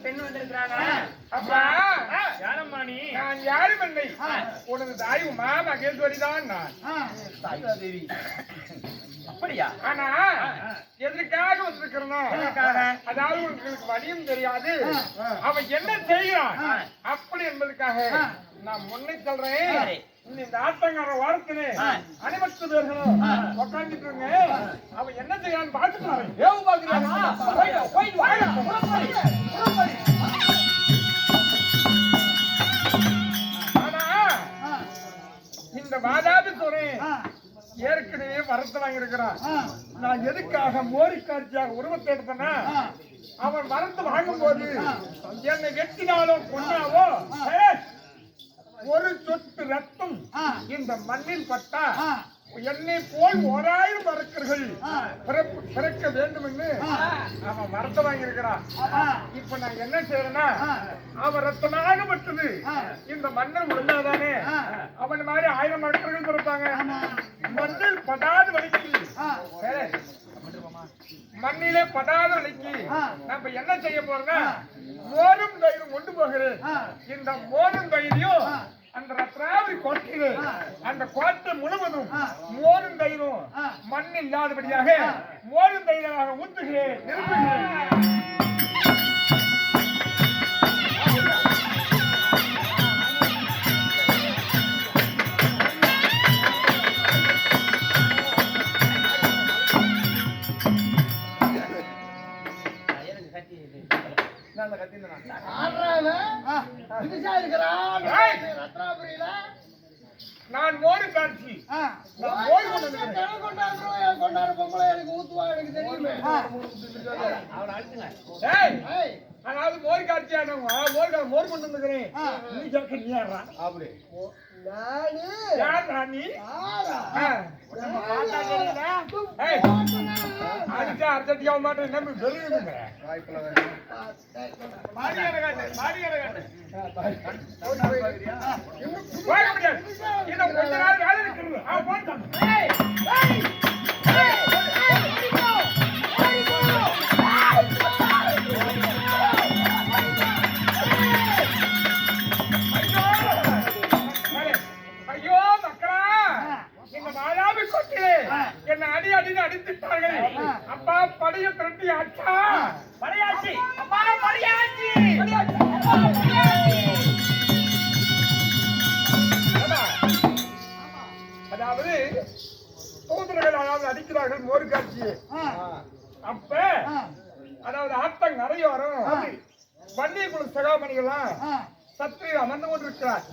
பெண் வந்திருக்கிறாங்க. அப்பா யாரம்மா நீ? நான் யாரும் இல்லை, உனது தாய் உமா மகேஸ்வரி தான் நான். தேவி. அப்படியா? ஆனா எதற்காக வந்திருக்கிறோம்? அதாவது உங்களுக்கு வழியும் தெரியாது, அவன் என்ன செய்கிறான் அப்படி என்பதற்காக நான் முன்னே சொல்றேன். இந்த ஆட்டங்கார வாரத்திலே அனைவத்து பேர்களும் உட்காந்துட்டு இருங்க. அவன் என்ன செய்யறான்னு பார்த்துட்டு வரேன். ஏவு ஆனா இந்த வாதாபி சொல்றேன் ஏற்கனவே வரத்து வாங்கியிருக்கிறான். நான் எதுக்காக மோரி காட்சியாக உருவத்தை எடுத்தேன்னா, அவன் வரத்து வாங்கும் போது என்னை வெட்டினாலும் கொண்டாவோ ஒரு சொட்டு ரத்தம் இந்த மண்ணில் பட்டா என்னை போல் 1000 மரக்கர்கள் பிறக்க வேண்டும் என்று அவன் வரத்தை வாங்கியிருக்கிறான். இப்ப நான் என்ன செய்யறேன்னா, அவன் ரத்தமாக பட்டது இந்த மண்ணில் விழுந்தாதானே அவன் மாதிரி 1000 மரக்கர்கள் பிறப்பாங்க. மண்ணில் படாத வலிக்கு, மண்ணிலே படாத வலிக்கு நம்ம என்ன செய்ய போறோம்னா, மோரும் தயிரும் கொண்டு போகிறேன். இந்த மோரும் தயிரையும் அந்த ரத்னாவரி கோட்டையில் அந்த கோட்டை முழுவதும் மோரும் தயிரும் மண் இல்லாதபடியாக மோரும் தயிராக ஊத்துகிறேன், நிரப்புகிறேன். நான் மோரு காட்சி அதாவது மோர் காட்சியானவங்க மோர் கொண்டு வந்துக்கிறேன். நீ கேட்க நீ யாரா? அப்படி அடிச்சா அர்த்தடிக்க மாட்டேன். நம்ம வெளியுங்க கொஞ்ச நாள் வேலை இருக்கிறது. என்ன அடி அடின்னு அடித்துட்டார்கள். அப்பா படைய திரட்டி ஆச்சா படையாச்சி, அப்பா படையாச்சி. அதாவது சோதரர்கள் அதாவது அடிக்கிறார்கள் மோரு காட்சியை. அப்ப அதாவது ஆட்டம் நிறைய வரும். வன்னிய குழு சகாமணிகள்லாம் சத்திரியில் அமர்ந்து கொண்டிருக்கிறார்.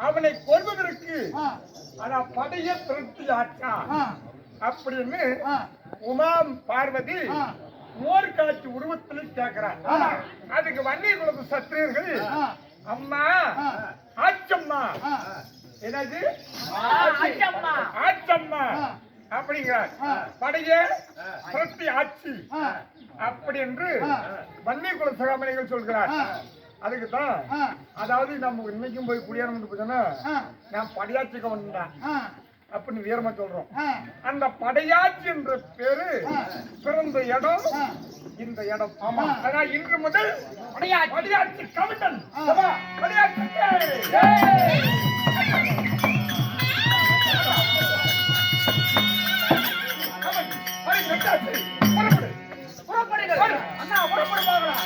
அவனை கொள்வதற்கு படைய திருப்தி ஆச்சா அப்படின்னு உமாம் பார்வதி மோர் காட்சி உருவத்தில் கேட்கிறார். அதுக்கு வன்னிய குலத்து சத்திரியர்கள் அம்மா ஆச்சம்மா, என்னது ஆச்சம்மா அப்படிங்கிறார். படைய திருப்தி ஆட்சி அப்படி என்று வன்னிய குல சகாமணிகள் சொல்கிறார். அதுக்குதான் அதாவது நம்ம இன்னைக்கும் போய் குடியேறணும் போச்சுன்னா நான் படையாட்சிக்க வந்தேன் அப்படின்னு வீரமா சொல்றோம். அந்த படையாட்சி என்ற பேரு பிறந்த இடம் இந்த இடம். ஆமா, ஆனா இன்று முதல் படையாட்சி கவிஞன் படையாட்சி. புறப்படுங்கள் அண்ணா, புறப்படுவாங்களா?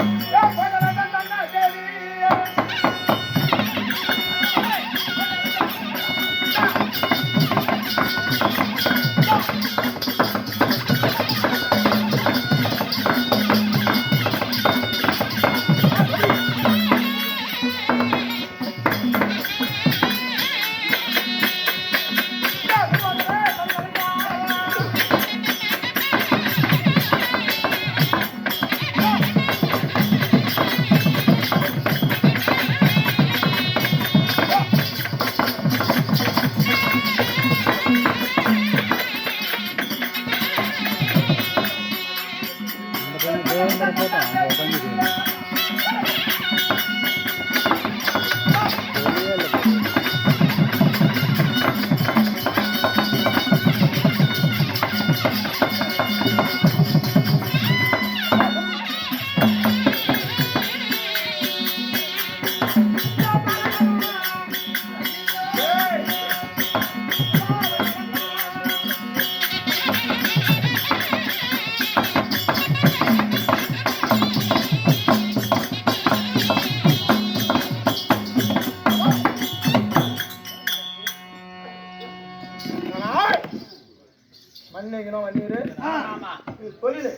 மன்னிக்கணும் மன்னிரு. ஆமா இது தொழில்.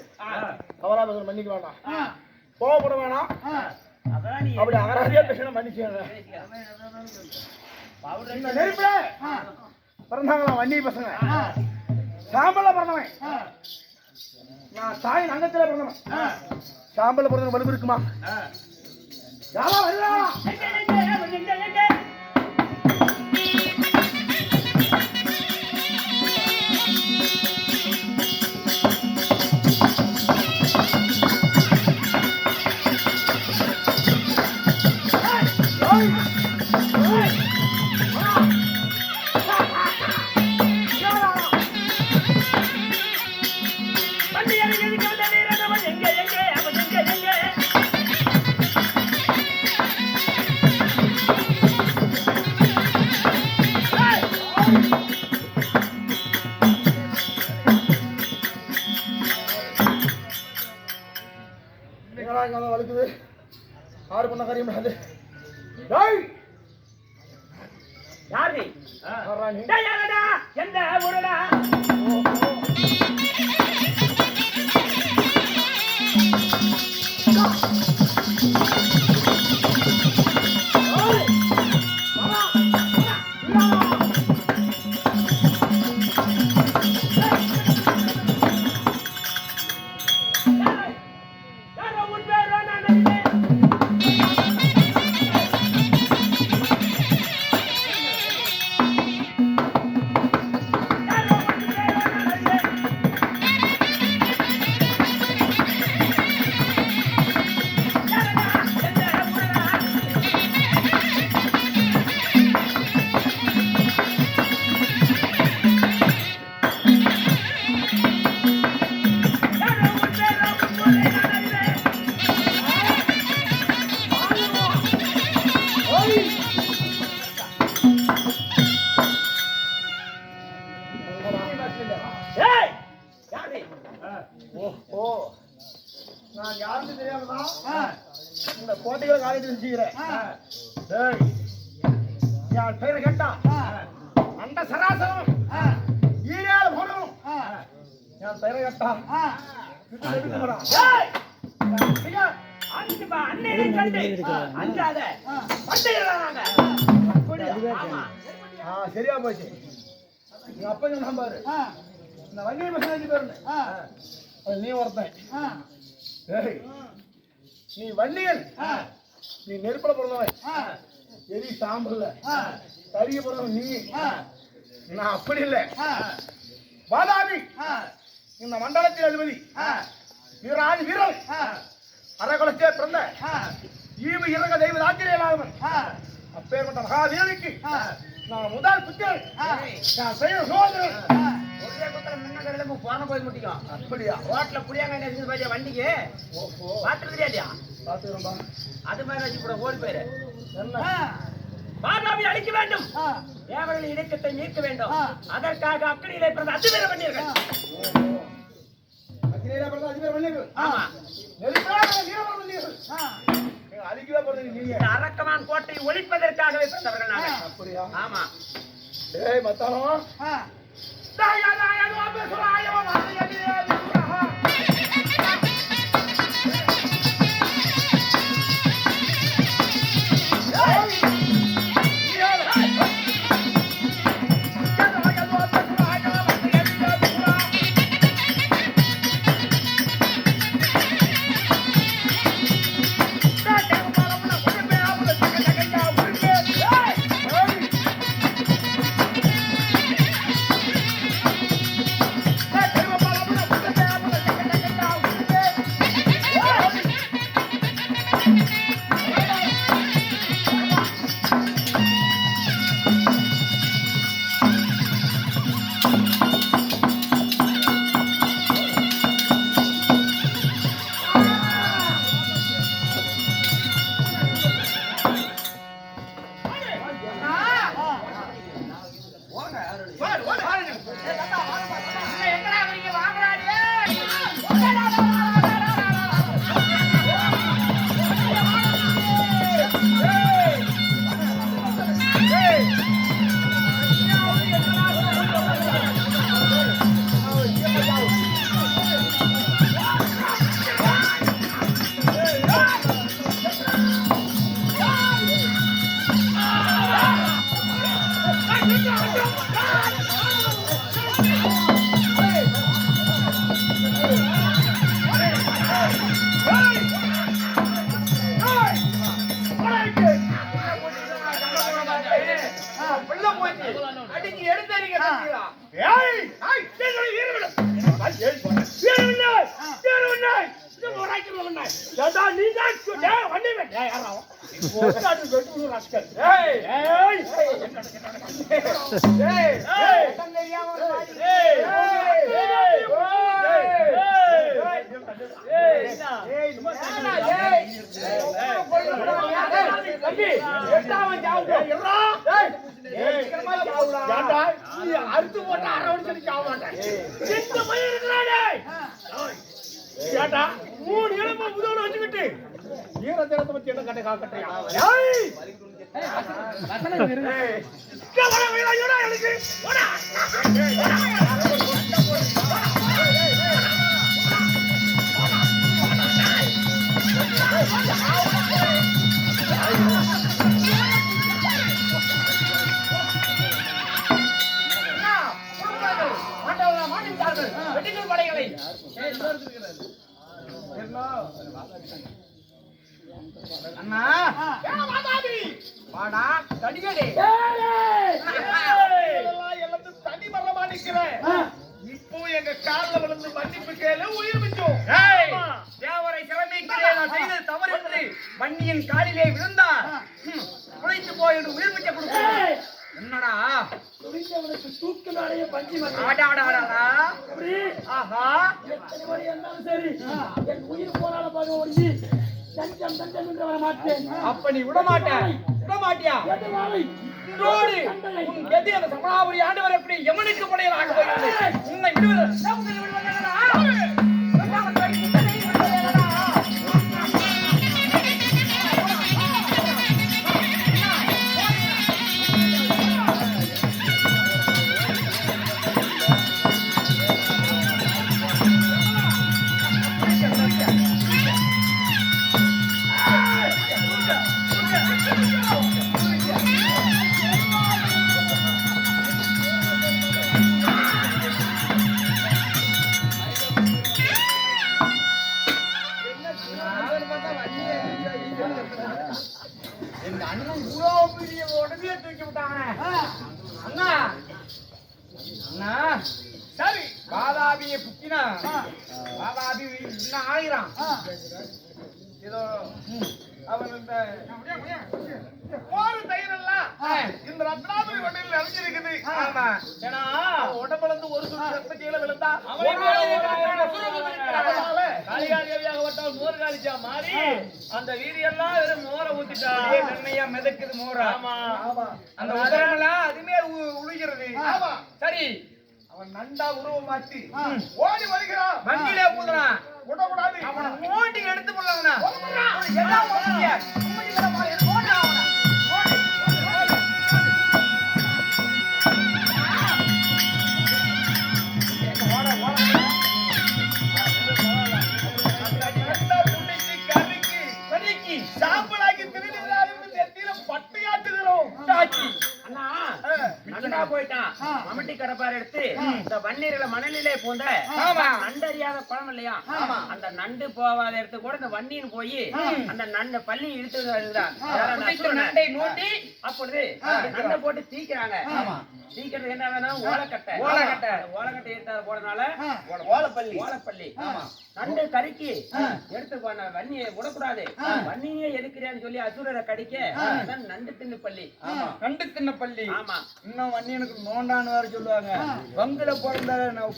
தவறா பேச மன்னிக்க வேண்டாம். கோவப்பட வேணாம். அதான் நீ அப்படி அகராதியா பேசணும் மன்னிச்சுங்க. இந்த நெருப்புல பிறந்தாங்களா வன்னி பசங்க. சாம்பல்ல பிறந்தவன். நான் தாயின் அங்கத்துல பிறந்தவன். சாம்பல்ல பிறந்தவன் வலுவு இருக்குமா? யாரா வருவா? வலுக்குது. ஆறு பண்ண காரியம் அது. யாரு யாரடா எந்த ஊரடா நான் யாருக்கு தெரியாமதான் இந்த கோட்டைகளை காலேஜ் வச்சுக்கிறேன். என் பேரை கேட்டா அந்த சராசரம் ஈரால் போனோம். என் பேரை கேட்டா சரியா போச்சு. நீ அப்ப சொன்ன பாரு இந்த வண்டியை பசங்க பேரு நீ ஒருத்தன். நீ வன்னியன். நீ நெருப்புல பிறந்தவன். எரி சாம்பல்ல கரிய பிறந்தவன் நீ. நான் அப்படி இல்லை. வாதாபி இந்த மண்டலத்தில் அதிபதி வீராதி வீரன் அரகுலத்தே பிறந்த ஈவு இறங்க தெய்வ ஆச்சரியலாதவன் அப்பேற்பட்ட மகாவீரனுக்கு நான் முதல் புத்திரன். நான் செய்ய சோதனை ஒரே புத்திரன் முன்ன கடையில போன போய் முட்டிக்கும். அப்படியா? ரோட்ல புளியாங்க போய் வண்டிக்கு பாத்துட்டு தெரியாதியா? பாத்துக்கிறோம்பா. அது மாதிரி வச்சு கூட ஓடி போயிரு. பாதாபி அழிக்க வேண்டும். தேவர்களின் இலக்கத்தை நீக்க வேண்டும். அதற்காக அக்கடியிலே பிறந்த அதிபர வண்டியர்கள். அக்கடியிலே பிறந்த அதிபர வண்டியர்கள். ஆமா. நெருப்பாக வீரவர வண்டியர்கள். நீங்க அழிக்கவே போறது நீங்க. அரக்கமான் கோட்டையை ஒழிப்பதற்காகவே பிறந்தவர்கள் நாங்கள். அப்படியா? ஆமா. ஏய் மத்தானோ. தாயா தாயா நோபே சுராயோ மாதேடியே துரஹா. அடிச்சு எடுத்தீங்க அறுத்து போட்ட அரவணைச்சு சாக மாட்டேன். கேட்டா 3 இளம முதல்ல வச்சுக்கிட்டு ஈரத்திரத்தை பத்தி என்ன கட்ட காக்கட்டையா வெட்டிகள் படைகளை அண்ணா வாடா தடிகளே எல்லாத்தையும் தனி மரமா நிக்கிறேன். இப்போ எங்க கால்ல விழுந்து மன்னிப்பு கேளு, உயிர் மிச்சம். தேவரை சிறமைக்கிறே நான் செய்தது தவறு என்று வன்னியின் காலிலே விழுந்தார். குறைத்து போய் என்று உயிர் மிச்ச கொடுக்கிறேன். என்னடா துணிந்தவனுக்கு தூக்கு நாளைய பஞ்சி ஆடாடாடா ஆஹா எத்தனை மணி இருந்தாலும் சரி என் உயிர் போராட பாருங்க ஒருங்கி தஞ்சம் தஞ்சம் என்று வர மாட்டேன். அப்ப நீ விட மாட்டியா இதோடு உன் கதி அந்த சமணாபுரி ஆண்டவர் எப்படி யமனுக்கு படையலாக போகிறது. உன்னை எங்க அண்ணன் இவ்வளவு பெரிய உடனே தூக்கி விட்டாங்க. அண்ணா அண்ணா சரி பாதாபியை புக்கினா பாதாபி என்ன ஆகிறான் ஏதோ அவன் இந்த போர் தயிரெல்லாம் இந்த ரத்னாபுரி வண்டியில் நிறைஞ்சிருக்குது. ஆமா ஏன்னா உடம்புலந்து ஒரு சுற்று ரத்த கீழே விழுந்தா காலியாகப்பட்டால் மோர் காலிச்சா மாறி அந்த வீதியெல்லாம் வெறும் மோரை ஊத்திட்டா தன்மையா மிதக்குது மோரா. ஆமா அந்த உதரமெல்லாம் அதுமே உழுகிறது. சரி அவன் நண்டா உருவம் மாத்தி ஓடி வருகிறான். வண்டியிலே ஊதுறான். விடக்கூடாது. அவனை ஓட்டி எடுத்து போடலாம்னா எல்லாம் ஓடிங்க. சாம்பலாக்கி திருடுகிறார்கள் நெத்தியில பட்டையாட்டுகிறோம். போயிட்டான் மம்முட்டி கடப்பார் எடுத்து இந்த வன்னீர்ல மணலிலே போந்த நண்டறியாத குளம் இல்லையா அந்த நண்டு போவாத இடத்து கூட இந்த வன்னியின் போய் அந்த நண்டு பள்ளி இழுத்து நண்டை நோண்டி அப்பொழுது நண்டை போட்டு தீக்கிறாங்க. தீக்கிறது என்ன வேணும்? ஓலக்கட்டை எடுத்தாத போறதுனால ஓலப்பள்ளி நண்டு கறிக்கு எடுத்து போன வன்னியை விடக்கூடாது. வன்னியே எடுக்கிறேன்னு சொல்லி அசுரரை கடிக்க நண்டு தின்னு பள்ளி. நண்டு தின்ன பள்ளி. ஆமா இன்னும் வன்னியனுக்கு நோண்டான்னு வேற சொல்லுவாங்க. வங்குல பிறந்த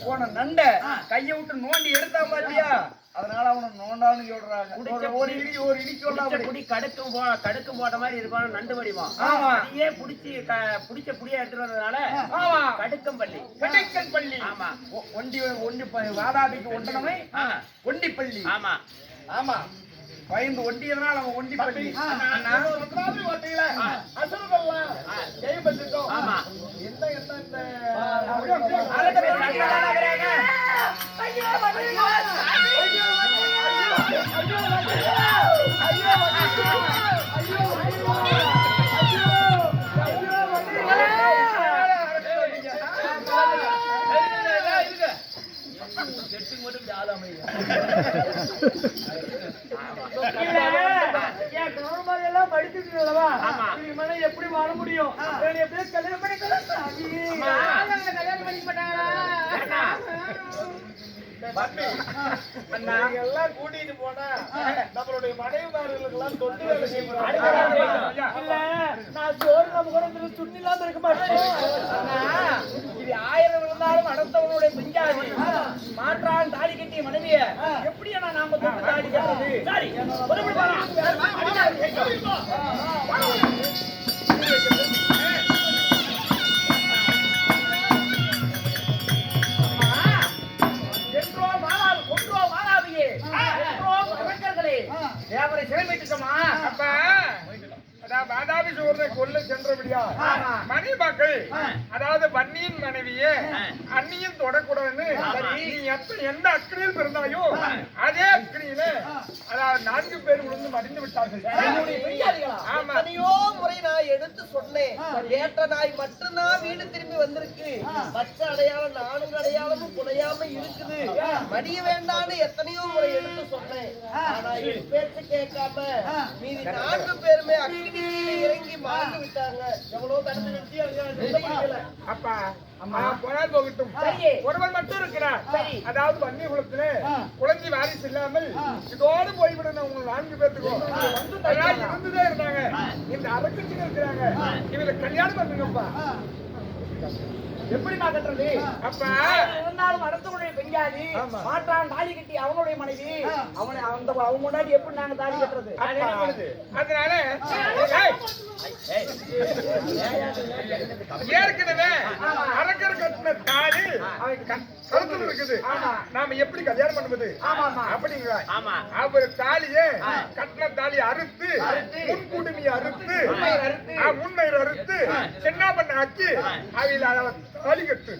போன நண்டை கையை விட்டு நோண்டி எடுத்தா பாத்தியா அதனால அவனை நோண்டான்னு சொல்றாங்க. ஒரு இடி சொல்லி கடுக்கும் போட்ட மாதிரி இருப்பான் நண்டு வடிவான். அதையே புடிச்ச புடியா எடுத்துட்டு வந்ததுனால கடுக்கம் பள்ளி. ஆமா ஒண்டி வாதாபிக்கு ஒண்டனமே ஒண்டி பள்ளி. ஆமா ஆமா பயந்து ஒண்டியதுனால அவன் ஒண்டி பள்ளி. ஓட்டையில அசுரங்கள்லாம் கைப்பற்றிட்டோம். ஆமா என்ன எல்லாம் படிச்சுட்டு அல்லவா ஆமா. இது மனம் எப்படி வாழ முடியும் என்னை எப்படியே கல்யாணம் பண்ணிக்கலாம் சாமி. ஆமா. கல்யாணம் பண்ணி மாட்டாங்களா ஏன்னா? அண்ணா எல்லாம் கூட்டிட்டு போனா நம்மளுடைய மனைவிமார்களுக்கு எல்லாம் தொட்டு வேலை செய்யணும். இல்ல நான் சோறு நம்ம கூட சுண்ணி இல்லாம இருக்க மாட்டேன். இது 1000 விழுந்தாலும் அடர்த்தவனுடைய பிஞ்சாதி மாற்றான் தாலி கட்டிய மனைவிய எப்படி நாம தொட்டு தாலி கட்டுறது? சரி ஒருபடி தேவரை சிறைமைட்டுமா அப்ப பாதாபி சோதனை கொல்ல சென்றபடியா மனைமக்கள் அதாவது வன்னியின் மனைவியே அண்ணியும் தொடக்கூடாதுன்னு நீ எந்த அக்கறையில் பிறந்தாயோ அதே அக்கறையில அதாவது 4 பேர் விழுந்து மடிந்து விட்டார்கள். ஆமா. எத்தனையோ முறை நான் எடுத்து சொன்னேன். ஏற்ற நாய் மட்டும்தான் வீடு திரும்பி வந்திருக்கு. மற்ற அடையாளம் 4 அடையாளமும் குறையாம இருக்குது. மடிய வேண்டாம்னு எத்தனையோ முறை எடுத்து சொன்னேன். ஆனா என் பேச்சு கேட்காம மீதி 4 பேருமே அக்கினி இறங்கி மாண்டு விட்டாங்க. எவ்வளவு தடுத்து நிறுத்தி அப்பா போனால் போகட்டும். ஒருவர் மட்டும் இருக்கிறார். அதாவது வன்னி குலத்திலே குழந்தை வாரிசு இல்லாமல் இதோடு போய்விடணும். உங்க 4 பேத்துக்கும் இருந்துதான் இருந்தாங்க. இந்த அரக்கட்சிகள் இருக்கிறாங்க. இவங்களை கல்யாணம் பண்ணுங்கப்பா. எப்படி நான் கட்டுறது? அப்பா இருந்தாலும் அடுத்தவனுடைய பெஞ்சாதி மாற்றான் தாலி கட்டி அவனுடைய மனைவி அவனை அவங்க முன்னாடி எப்படி நாங்க தாலி கட்டுறது? அதனால ஏற்கனவே அரக்கர் கட்டின தாலி கருத்துல இருக்குது. நாம எப்படி கல்யாணம் பண்ணுவது அப்படிங்களா? அவர் தாலியே கட்டின தாலி அறுத்து முன்கூட்டி அறுத்து முன்மயிர் அறுத்து என்ன பண்ண ஆக்கி அவையில தாலி கட்டு.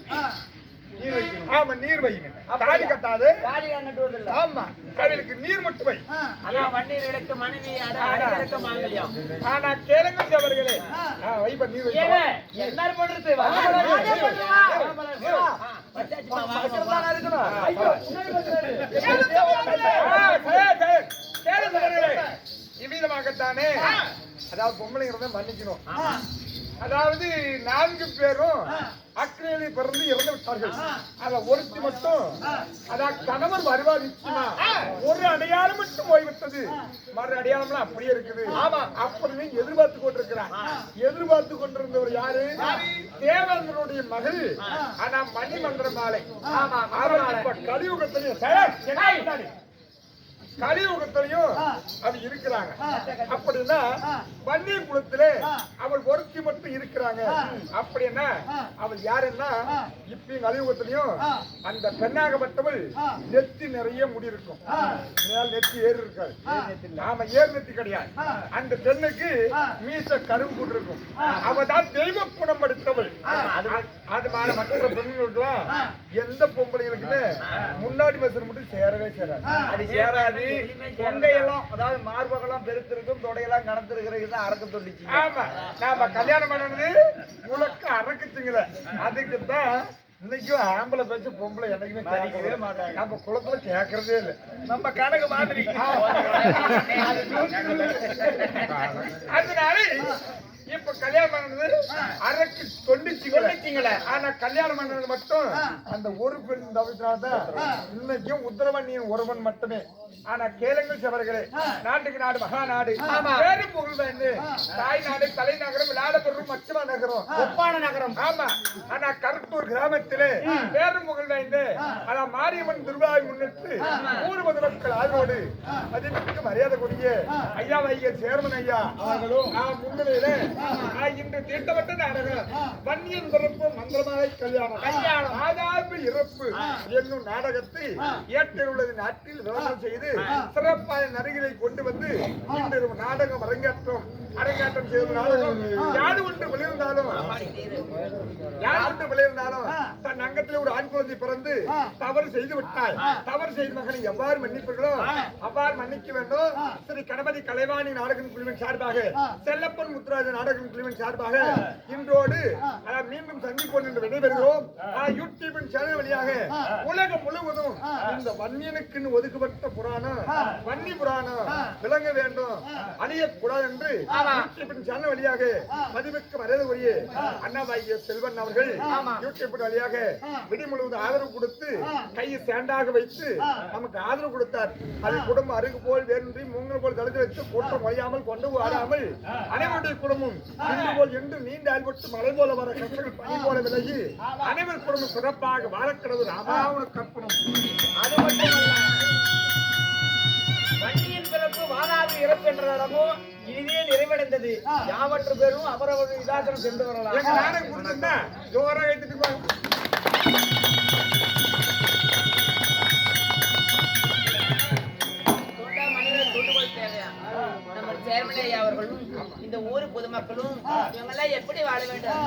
ஆமா நீர் வைங்க. தாலி கட்டாது. ஆமா அவளுக்கு நீர் மட்டும் வை. அதான் வன்னீர்களுக்கு மனைவி அடக்க மாங்கல்யம். ஆனா கேளுங்க அவர்களே வைப்ப நீர் வை. என்ன பண்றது? இவ்விதமாகத்தானே அதாவது பொம்பளைங்கிறத மன்னிக்கணும். அதாவது 4 பேரும் அக்னியிலே பிறந்து இறந்து விட்டார்கள். அத ஒருத்தி மட்டும் அதான் கணவர் வருவார் நிச்சயமா. ஒரு அடையாளம் மட்டும் போய்விட்டது. மறு அடையாளம்லாம் அப்படியே இருக்குது. ஆமா அப்படின்னு எதிர்பார்த்து கொண்டிருக்கிறார். எதிர்பார்த்து கொண்டிருந்தவர் யாரு? தேவேந்திரனுடைய மகள். ஆனா மணிமந்திர மாலை. கலியுகத்திலையும் கலியுகத்திலையும் அது இருக்கிறாங்க. அப்படின்னா வன்னி குலத்திலே அவள் ஒருத்தி மட்டும் இருக்கிறாங்க. அப்படின்னா அவள் யாருன்னா இப்ப கலியுகத்திலையும் அந்த பெண்ணாகப்பட்டவள் நெத்தி நிறைய முடி இருக்கும். நெத்தி ஏறு இருக்காது. நாம ஏறு நெத்தி கிடையாது. அந்த பெண்ணுக்கு மீச கரும்பு போட்டு இருக்கும். அவதான் தெய்வ குணம் படுத்தவள். அது மாதிரி மற்ற பெண்களுக்கெல்லாம் எந்த பொம்பளைகளுக்குமே முன்னாடி மசர் மட்டும் சேரவே சேராது. அது சேராது. தொண்டையெல்லாம் அதாவது மார்பகெல்லாம் பெருத்திருக்கும். தொடையெல்லாம் கடத்திருக்கிறது அரக்க தொண்டிச்சு. ஆமா நாம கல்யாணம் பண்ணது உனக்கு அரக்குச்சுங்கள. அதுக்குதான் இன்னைக்கும் ஆம்பளை பேச்சு பொம்பளை என்னைக்குமே கேட்கவே மாட்டாங்க. நம்ம குளத்துல கேட்கறதே இல்லை. நம்ம கணக்கு மாதிரி. அதனால இப்ப கல்யாணம் பண்ணது அரக்கு தொண்டிச்சுங்கள. ஆனா கல்யாணம் பண்ணது மட்டும் அந்த ஒரு பெண் தவிர்த்தாதான் இன்னைக்கும் உத்தரவன்னியின் ஒருவன் மட்டுமே. ஆனா கேளுங்கள் சவர்களே, நாட்டுக்கு நாடு மகாநாடு வேறு புகழ் வந்து தாய் நாடு தலைநகரம் விளாடபுரம் மச்சமா நகரம் ஒப்பான நகரம். ஆமா ஆனா கருப்பூர் கிராமத்திலே வேறு புகழ் வாய்ந்து அதான் மாரியம்மன் திருவிழாவை முன்னிட்டு 100 மக்கள் ஆதரவோடு மதிப்புக்கு மரியாதை கூடிய ஐயா வைகை சேர்மன் ஐயா அவர்களும் முன்னிலையில இன்று தீட்டப்பட்ட நாடகம் வன்னியின் பிறப்பு மந்திரமாலை கல்யாணம் ஆதாபு இறப்பு என்னும் நாடகத்தை ஏற்றுள்ளது நாட்டில் விவரம் செய்து சிறப்பான நடிகரை கொண்டு வந்து இன்று நாடகம் அரங்கேற்றம் செய்த நாடகம் யாரு ஒன்று விளைந்தாலும் தன் அங்கத்திலே ஒரு ஆண் குழந்தை பிறந்து தவறு செய்து விட்டால் தவறு செய்த மகனை எவ்வாறு மன்னிப்பீர்களோ அவ்வாறு மன்னிக்க வேண்டும். ஸ்ரீ கணபதி கலைவாணி நாடகம் குழுவின் சார்பாக செல்லப்பன் முத்துராஜ நாடகம் குழுவின் சார்பாக இன்றோடு மீண்டும் சந்திப்போம் என்று விடைபெறுகிறோம். யூடியூபின் சேனல் வழியாக உலகம் முழுவதும் இந்த வன்னியனுக்கு ஒதுக்கப்பட்ட புராணம் வன்னி புராணம் விளங்க வேண்டும், அழியக்கூடாது என்று யூடியூப் சேனல் வழியாக மதிமிக்க மரியாதைக்குரிய அண்ணாபாகிய செல்வன் அவர்கள் யூடியூப் வழியாக விடி முழுவதும் ஆதரவு கொடுத்து கையை சேண்டாக வைத்து நமக்கு ஆதரவு கொடுத்தார். அது குடும்பம் அருகு போல் வேண்டி மூங்கல் போல் தடுத்து வைத்து கூட்டம் வழியாமல் கொண்டு வாடாமல் அனைவருடைய குடும்பம் இன்று போல் என்று நீண்ட அல்பட்டு மழை போல வர கஷ்டங்கள் பனி போல விலகி அனைவர் குடும்பம் சிறப்பாக வாழக்கிறது ராமாவன கற்பனம். அது மட்டுமல்ல, வண்டியின் பிறப்பு வாதாபி இறப்பு என்ற இடமும் இனிதே நிறைவடைந்தது. யாவற்று பேரும் அவரவர் இதாசனம் சென்று வரலாம். எங்க நாடகம் கொடுத்திருந்தா ஜோரா எடுத்துட்டு போவாங்க. நம்ம சேர்மன் ஐயா அவர்களும் இந்த ஊர் பொதுமக்களும் இவங்க எல்லாம் எப்படி வாழ வேண்டும்?